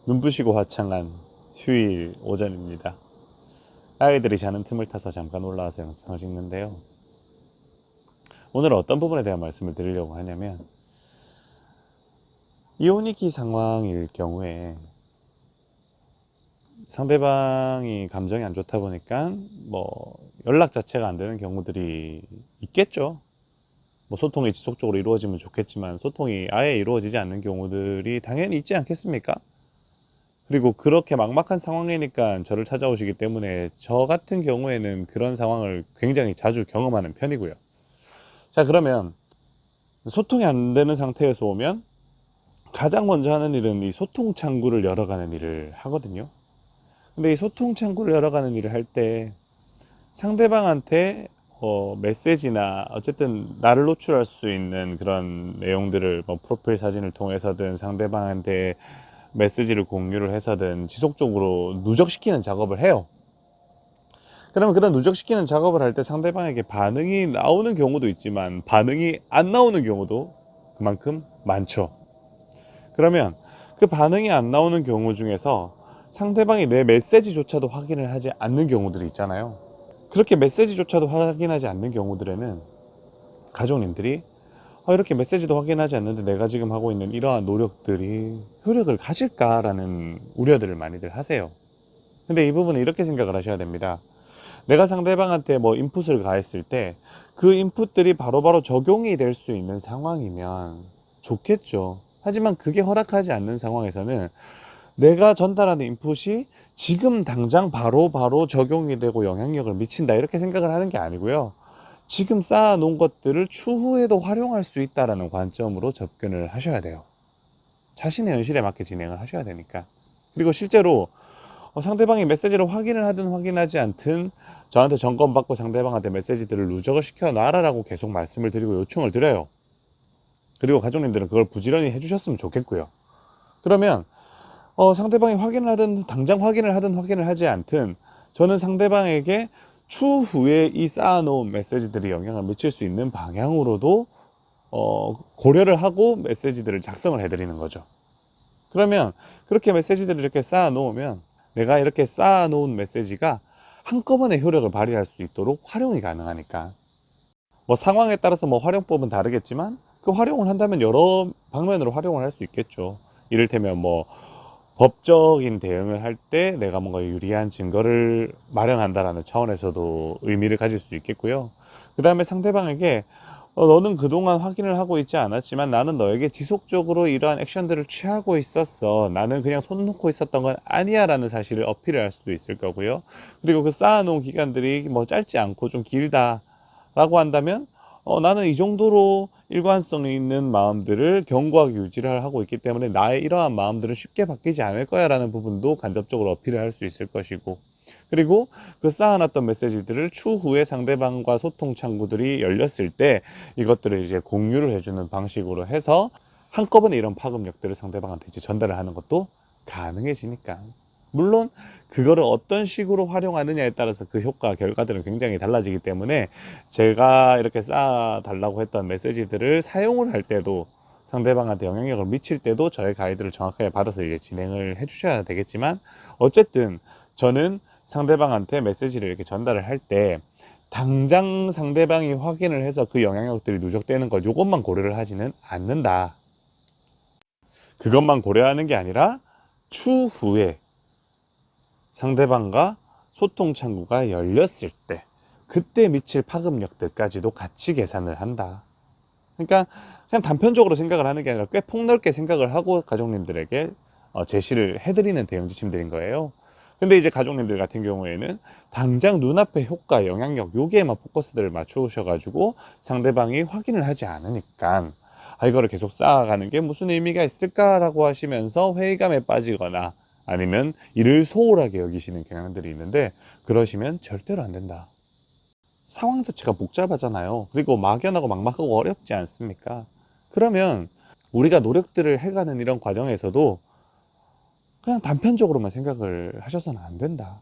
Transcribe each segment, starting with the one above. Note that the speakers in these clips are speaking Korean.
눈부시고 화창한 휴일 오전입니다. 아이들이 자는 틈을 타서 잠깐 올라와서 영상을 찍는데요. 오늘은 어떤 부분에 대한 말씀을 드리려고 하냐면, 이혼위기 상황일 경우에 상대방이 감정이 안 좋다 보니까 연락 자체가 안 되는 경우들이 있겠죠. 소통이 지속적으로 이루어지면 좋겠지만 소통이 아예 이루어지지 않는 경우들이 당연히 있지 않겠습니까? 그리고 그렇게 막막한 상황이니까 저를 찾아오시기 때문에 저 같은 경우에는 그런 상황을 굉장히 자주 경험하는 편이고요. 자, 그러면 소통이 안 되는 상태에서 오면 가장 먼저 하는 일은 이 소통 창구를 열어가는 일을 하거든요. 근데 이 소통 창구를 열어가는 일을 할 때 상대방한테 메시지나 어쨌든 나를 노출할 수 있는 그런 내용들을 프로필 사진을 통해서든 상대방한테 메시지를 공유를 해서든 지속적으로 누적시키는 작업을 해요. 그러면 그런 누적시키는 작업을 할 때 상대방에게 반응이 나오는 경우도 있지만 반응이 안 나오는 경우도 그만큼 많죠. 그러면 그 반응이 안 나오는 경우 중에서 상대방이 내 메시지조차도 확인을 하지 않는 경우들이 있잖아요. 그렇게 메시지조차도 확인하지 않는 경우들에는 가족님들이 이렇게 메시지도 확인하지 않는데 내가 지금 하고 있는 이러한 노력들이 효력을 가질까라는 우려들을 많이들 하세요. 근데 이 부분은 이렇게 생각을 하셔야 됩니다. 내가 상대방한테 인풋을 가했을 때 그 인풋들이 바로바로 적용이 될 수 있는 상황이면 좋겠죠. 하지만 그게 허락하지 않는 상황에서는 내가 전달하는 인풋이 지금 당장 바로바로 적용이 되고 영향력을 미친다 이렇게 생각을 하는 게 아니고요. 지금 쌓아놓은 것들을 추후에도 활용할 수 있다는 관점으로 접근을 하셔야 돼요. 자신의 현실에 맞게 진행을 하셔야 되니까. 그리고 실제로 상대방이 메시지를 확인을 하든 확인하지 않든 저한테 점검받고 상대방한테 메시지들을 누적을 시켜놔라라고 계속 말씀을 드리고 요청을 드려요. 그리고 가족님들은 그걸 부지런히 해주셨으면 좋겠고요. 그러면 상대방이 확인을 하든 당장 확인을 하든 확인을 하지 않든 저는 상대방에게 추후에 이 쌓아놓은 메시지들이 영향을 미칠 수 있는 방향으로도 고려를 하고 메시지들을 작성을 해드리는 거죠. 그러면 그렇게 메시지들을 이렇게 쌓아놓으면 내가 이렇게 쌓아놓은 메시지가 한꺼번에 효력을 발휘할 수 있도록 활용이 가능하니까 상황에 따라서 활용법은 다르겠지만 그 활용을 한다면 여러 방면으로 활용을 할 수 있겠죠. 이를테면 법적인 대응을 할 때 내가 뭔가 유리한 증거를 마련한다라는 차원에서도 의미를 가질 수 있겠고요. 그 다음에 상대방에게 너는 그동안 확인을 하고 있지 않았지만 나는 너에게 지속적으로 이러한 액션들을 취하고 있었어. 나는 그냥 손 놓고 있었던 건 아니야 라는 사실을 어필을 할 수도 있을 거고요. 그리고 그 쌓아놓은 기간들이 짧지 않고 좀 길다 라고 한다면 나는 이 정도로 일관성 있는 마음들을 견고하게 유지를 하고 있기 때문에 나의 이러한 마음들은 쉽게 바뀌지 않을 거야 라는 부분도 간접적으로 어필을 할 수 있을 것이고, 그리고 그 쌓아놨던 메시지들을 추후에 상대방과 소통 창구들이 열렸을 때 이것들을 이제 공유를 해주는 방식으로 해서 한꺼번에 이런 파급력들을 상대방한테 이제 전달을 하는 것도 가능해지니까. 물론 그거를 어떤 식으로 활용하느냐에 따라서 그 효과 결과들은 굉장히 달라지기 때문에 제가 이렇게 쌓아 달라고 했던 메시지들을 사용을 할 때도 상대방한테 영향력을 미칠 때도 저의 가이드를 정확하게 받아서 이제 진행을 해 주셔야 되겠지만, 어쨌든 저는 상대방한테 메시지를 이렇게 전달을 할 때 당장 상대방이 확인을 해서 그 영향력들이 누적되는 것 요것만 고려를 하지는 않는다. 그것만 고려하는 게 아니라 추후에 상대방과 소통 창구가 열렸을 때 그때 미칠 파급력들까지도 같이 계산을 한다. 그러니까 그냥 단편적으로 생각을 하는 게 아니라 꽤 폭넓게 생각을 하고 가족님들에게 제시를 해드리는 대응 지침들인 거예요. 근데 이제 가족님들 같은 경우에는 당장 눈앞의 효과, 영향력 요기에만 포커스들을 맞추셔가지고 상대방이 확인을 하지 않으니까 이거를 계속 쌓아가는 게 무슨 의미가 있을까라고 하시면서 회의감에 빠지거나 아니면 이를 소홀하게 여기시는 경향들이 있는데, 그러시면 절대로 안 된다. 상황 자체가 복잡하잖아요. 그리고 막연하고 막막하고 어렵지 않습니까? 그러면 우리가 노력들을 해가는 이런 과정에서도 그냥 단편적으로만 생각을 하셔서는 안 된다.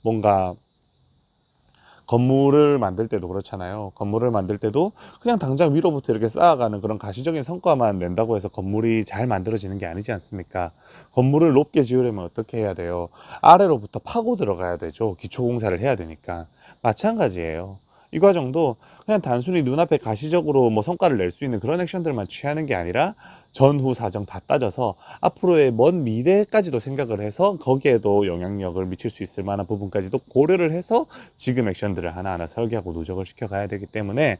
뭔가 건물을 만들 때도 그렇잖아요. 건물을 만들 때도 그냥 당장 위로부터 이렇게 쌓아가는 그런 가시적인 성과만 낸다고 해서 건물이 잘 만들어지는 게 아니지 않습니까? 건물을 높게 지으려면 어떻게 해야 돼요? 아래로부터 파고 들어가야 되죠. 기초공사를 해야 되니까. 마찬가지예요. 이 과정도 그냥 단순히 눈앞에 가시적으로 뭐 성과를 낼 수 있는 그런 액션들만 취하는 게 아니라 전후 사정 다 따져서 앞으로의 먼 미래까지도 생각을 해서 거기에도 영향력을 미칠 수 있을 만한 부분까지도 고려를 해서 지금 액션들을 하나하나 설계하고 누적을 시켜가야 되기 때문에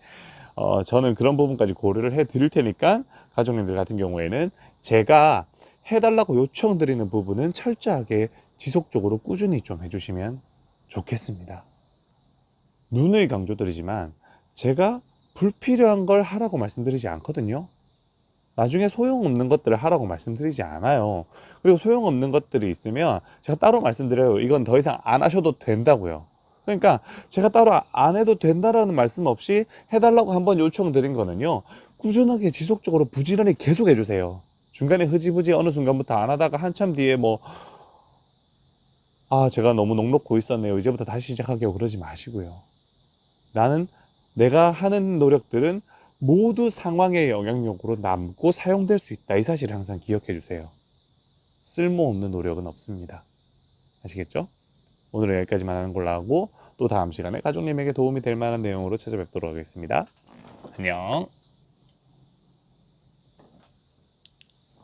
저는 그런 부분까지 고려를 해 드릴 테니까 가족님들 같은 경우에는 제가 해달라고 요청드리는 부분은 철저하게 지속적으로 꾸준히 좀 해주시면 좋겠습니다. 누누이 강조드리지만 제가 불필요한 걸 하라고 말씀드리지 않거든요. 나중에 소용없는 것들을 하라고 말씀드리지 않아요. 그리고 소용없는 것들이 있으면 제가 따로 말씀드려요. 이건 더 이상 안 하셔도 된다고요. 그러니까 제가 따로 안 해도 된다라는 말씀 없이 해달라고 한번 요청드린 거는요. 꾸준하게 지속적으로 부지런히 계속 해주세요. 중간에 흐지부지 어느 순간부터 안 하다가 한참 뒤에 뭐, 아, 제가 너무 넋놓고 있었네요. 이제부터 다시 시작하게요. 그러지 마시고요. 나는 내가 하는 노력들은 모두 상황의 영향력으로 남고 사용될 수 있다. 이 사실을 항상 기억해 주세요. 쓸모없는 노력은 없습니다. 아시겠죠? 오늘은 여기까지만 하는 걸로 하고 또 다음 시간에 가족님에게 도움이 될 만한 내용으로 찾아뵙도록 하겠습니다. 안녕.